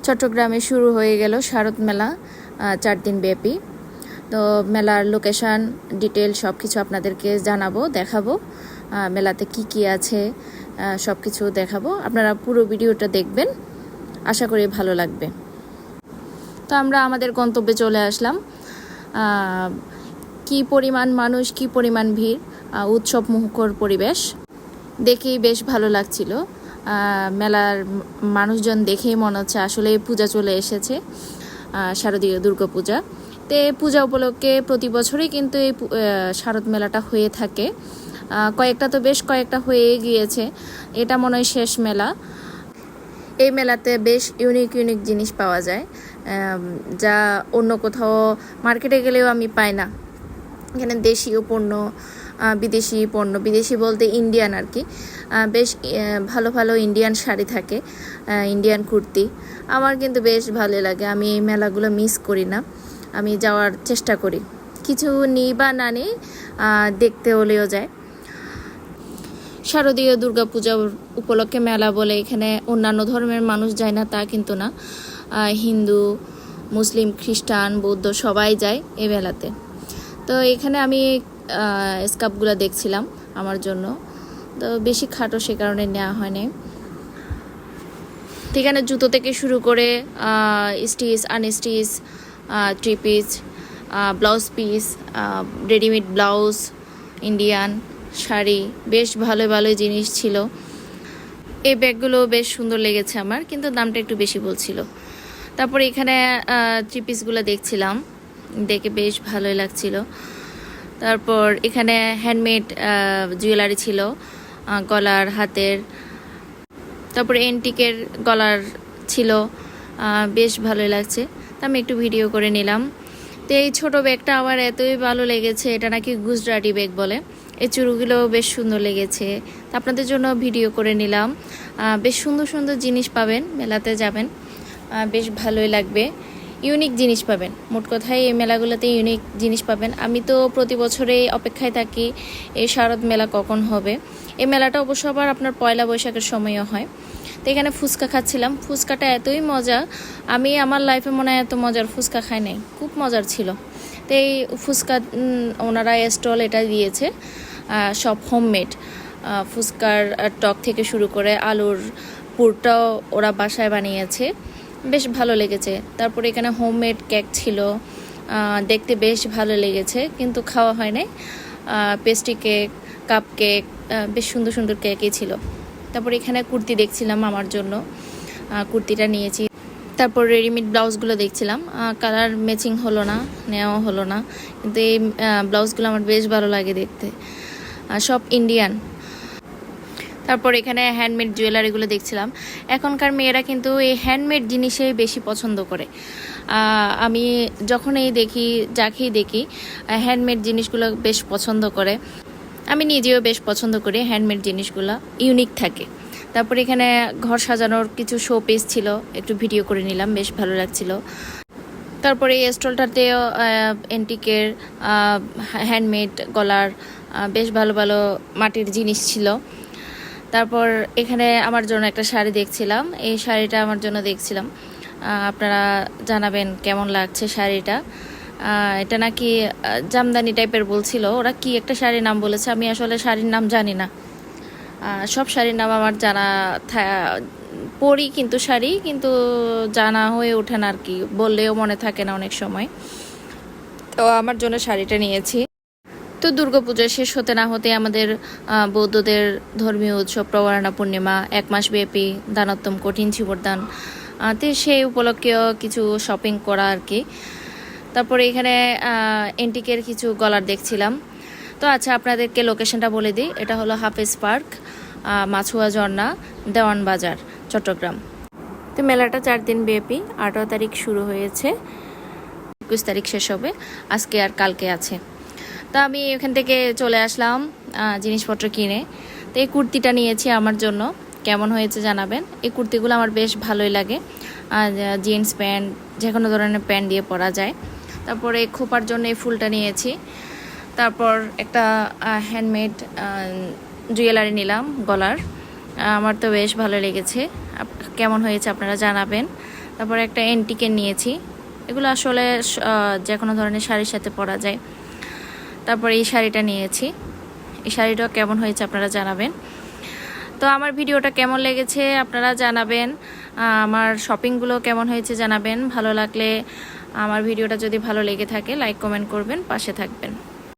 চট্টগ্রামে শুরু হয়ে গেল শারদ মেলা 4 দিন ব্যাপী। তো মেলার লোকেশন ডিটেল সব কিছু আপনাদেরকে জানাবো, দেখাবো। মেলাতে কি আছে সব কিছু দেখাবো। আপনারা পুরো ভিডিওটা দেখবেন, আশা করি ভালো লাগবে। তো আমরা আমাদের গন্তব্যে চলে আসলাম। কি পরিমাণ মানুষ, কি পরিমাণ ভিড়, উৎসব মুখর পরিবেশ দেখেই বেশ ভালো লাগছিল। মেলার মানুষজন দেখেই মনে হচ্ছে আসলে পূজা চলে এসেছে, শারদীয় দুর্গা পূজা। তো এই পূজা উপলক্ষে প্রতি বছরই কিন্তু এই শারদ মেলাটা হয়ে থাকে। কয়েকটা তো বেশ কয়েকটা হয়ে গিয়েছে, এটা মনে হয় শেষ মেলা। এই মেলাতে বেশ ইউনিক জিনিস পাওয়া যায়, যা অন্য কোথাও মার্কেটে গেলেও আমি পাই না। এখানে দেশীয় পণ্য, বিদেশি পণ্য, বিদেশি বলতে ইন্ডিয়ান আর কি। বেশ ভালো ইন্ডিয়ান শাড়ি থাকে, ইন্ডিয়ান কুর্তি। আমার কিন্তু বেশ ভালো লাগে, আমি এই মেলাগুলো মিস করি না, আমি যাওয়ার চেষ্টা করি। কিছু নিই বা না নিই, দেখতে হলেও যায়। শারদীয় দুর্গা পূজা উপলক্ষে মেলা বলে এখানে অন্যান্য ধর্মের মানুষ যায় না তা কিন্তু না, হিন্দু, মুসলিম, খ্রিস্টান, বৌদ্ধ সবাই যায় এই মেলাতে। তো এখানে আমি স্কার্ফগুলো দেখছিলাম আমার জন্য, তো বেশি খাটো সে কারণে নেওয়া হয়নি। এখানে জুতো থেকে শুরু করে stitch, unstitch, three piece, blouse piece, readymade blouse, Indian sari, বেশ ভালো জিনিস ছিল। এই ব্যাগগুলো বেশ সুন্দর লেগেছে আমার, কিন্তু দামটা একটু বেশি বলছিল। তারপরে এখানে থ্রি পিসগুলো দেখছিলাম, দেখে বেশ ভালোই লাগছিল। তারপর এখানে হ্যান্ডমেড জুয়েলারি ছিল, গলার, হাতের। তারপরে এন্টিকের গলার ছিল, বেশ ভালোই লাগছে। তা আমি একটু ভিডিও করে নিলাম। তো এই ছোটো ব্যাগটা আমার এতই ভালো লেগেছে, এটা নাকি গুজরাটি ব্যাগ বলে। এই চুড়িগুলো বেশ সুন্দর লেগেছে, তা আপনাদের জন্য ভিডিও করে নিলাম। বেশ সুন্দর জিনিস পাবেন, মেলাতে যাবেন বেশ ভালোই লাগবে। ইউনিক জিনিস পাবেন, মোট কথায় এই মেলাগুলোতে ইউনিক জিনিস পাবেন। আমি তো প্রতি বছরে অপেক্ষায় থাকি এই শারদ মেলা কখন হবে। এই মেলাটা অবশ্য আবার আপনার পয়লা বৈশাখের সময়ও হয়। তো এখানে ফুচকা খাচ্ছিলাম, ফুচকাটা এতই মজা, আমি আমার লাইফে মনে হয় এত মজার ফুচকা খাই নাই, খুব মজার ছিল। তো এই ফুচকা ওনারা স্টল এটা দিয়েছে, সব হোমমেড। ফুচকার টক থেকে শুরু করে আলুর পুরটাও ওরা বাসায় বানিয়েছে, বেশ ভালো লেগেছে। তারপরে এখানে হোমমেড কেক ছিল, দেখতে বেশ ভালো লেগেছে, কিন্তু খাওয়া হয় নাই। পেস্ট্রি কেক, কাপ কেক, বেশ সুন্দর কেকই ছিল। তারপর এখানে কুর্তি দেখছিলাম আমার জন্য, কুর্তিটা নিয়েছি। তারপর রেডিমেড ব্লাউজগুলো দেখছিলাম, কালার ম্যাচিং হলো না, নেওয়া হলো না, কিন্তু এই ব্লাউজগুলো আমার বেশ ভালো লাগে দেখতে, সব ইন্ডিয়ান। তারপর এখানে হ্যান্ডমেড জুয়েলারিগুলো দেখছিলাম। এখনকার মেয়েরা কিন্তু এই হ্যান্ডমেড জিনিসেই বেশি পছন্দ করে। আমি যখনই দেখি, যাকেই দেখি হ্যান্ডমেড জিনিসগুলো বেশ পছন্দ করে। আমি নিজেও বেশ পছন্দ করি হ্যান্ডমেড জিনিসগুলো, ইউনিক থাকে। তারপর এখানে ঘর সাজানোর কিছু শো পিস ছিল, একটু ভিডিও করে নিলাম, বেশ ভালো লাগছিল। তারপরে এই স্টলটাতেও এন্টিকের হ্যান্ডমেড গলার বেশ ভালো মাটির জিনিস ছিল। তারপর এখানে আমার জন্য একটা শাড়ি দেখছিলাম, এই শাড়িটা আমার জন্য দেখছিলাম। আপনারা জানাবেন কেমন লাগছে শাড়িটা। এটা নাকি জামদানি টাইপের বলছিল, ওরা কি একটা শাড়ির নাম বলেছে, আমি আসলে শাড়ির নাম জানি না। সব শাড়ির নাম আমার জানা, পরি কিন্তু শাড়ি, কিন্তু জানা হয়ে ওঠে না আর কি, বললেও মনে থাকে না অনেক সময়। তো আমার জন্য শাড়িটা নিয়েছি। তো দুর্গাপূজা শেষ হতে না হতে আমাদের বৌদ্ধদের ধর্মীয় উৎসব প্রবরণা পূর্ণিমা 1 মাস ব্যাপী দানোত্তম কঠিন চিবরদান, তো সেই উপলক্ষেও কিছু শপিং করা আর কি। তারপরে এখানে এন্টিকের কিছু গলার দেখছিলাম। তো আচ্ছা, আপনাদেরকে লোকেশনটা বলে দিই, এটা হলো হাফেজ পার্ক, মাছুয়া ঝর্ণা, দেওয়ান বাজার, চট্টগ্রাম। তো মেলাটা 4 দিন ব্যাপী, 18 তারিখ শুরু হয়েছে, 21 তারিখ শেষ হবে, আজকে আর কালকে আছে। তো আমি এখান থেকে চলে আসলাম জিনিসপত্র কিনে। তো এই কুর্তিটা নিয়েছি আমার জন্য, কেমন হয়েছে জানাবেন। এই কুর্তিগুলো আমার বেশ ভালোই লাগে, জিন্স প্যান্ট, যে কোনো ধরনের প্যান্ট দিয়ে পরা যায়। তারপরে খোপার জন্য এই ফুলটা নিয়েছি। তারপর একটা হ্যান্ডমেড জুয়েলারি নিলাম গলার, আমার তো বেশ ভালো লেগেছে, কেমন হয়েছে আপনারা জানাবেন। তারপরে একটা এন্টিকের নিয়েছি। এগুলো আসলে যে কোনো ধরনের শাড়ির সাথে পরা যায়। তারপরে এই শাড়িটা নিয়েছি। এই শাড়িটা কেমন হয়েছে আপনারা জানাবেন। তো আমার ভিডিওটা কেমন লেগেছে আপনারা জানাবেন, আমার শপিংগুলো কেমন হয়েছে জানাবেন। ভালো লাগলে আমার ভিডিওটা যদি ভালো লেগে থাকে লাইক কমেন্ট করবেন, পাশে থাকবেন।